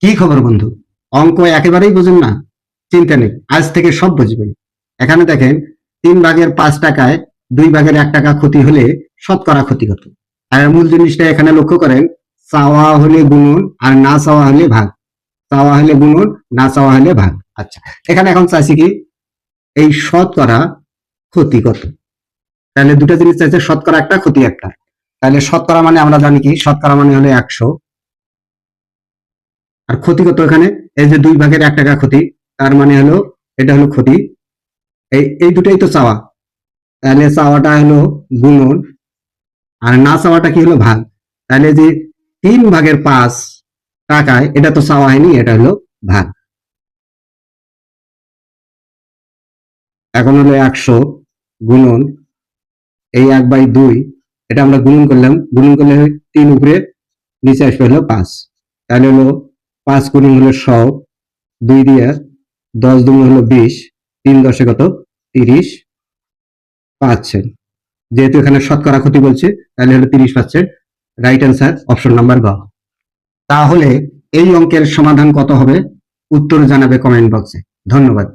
কি খবর বন্ধু? অঙ্ক একেবারেই বুঝুন না? চিন্তা নেই, আজ থেকে সব বুঝবেন। এখানে দেখেন, 3/5 টাকায় 2/1 টাকা ক্ষতি হলে শতকরা ক্ষতি কত? আর মূল জিনিসটা এখানে লক্ষ্য করেন, চাওয়া হলে গুণন আর না চাওয়া হলে ভাগ। চাওয়া হলে গুণন, না চাওয়া হলে ভাগ। আচ্ছা, এখানে এখন চাইছি কি, এই শতকরা ক্ষতি কত। তাহলে দুটো জিনিস চাইছে, শতকরা একটা, ক্ষতি একটা। তাহলে শতকরা মানে আমরা জানি কি, শতকরা মানে হলো 100, আর ক্ষতি কত এখানে, এই যে 2/1 টাকা ক্ষতি, তার মানে হলো এটা হলো ক্ষতি। এই এই দুটাই তো চাওয়া, তাহলে চাওয়াটা হলো গুণন, আর না চাওয়াটা কি হলো ভাগ। তাহলে যে 3/5 টাকায়, এটা তো চাওয়া হয়নি, এটা হলো ভাগ। এখন হলো 100 গুণন এই 1/2, এটা আমরা গুণন করলাম, গুণন করলে 3 উপরে নিচে আসবে হলো 5। তাহলে হলো 5 গুণন হলো 100, 2 দিয়ে 10 দুগুণ হলো 20, 3 10 কত, 30 পাচ্ছেন। যেহেতু এখানে শতকরা ক্ষতি বলছে, তাহলে হলো 30 পাচ্ছেন। রাইট অ্যান্সার অপশন নাম্বার গ। তাহলে এই অঙ্কের সমাধান কত হবে? উত্তর জানাবে কমেন্ট বক্সে। ধন্যবাদ।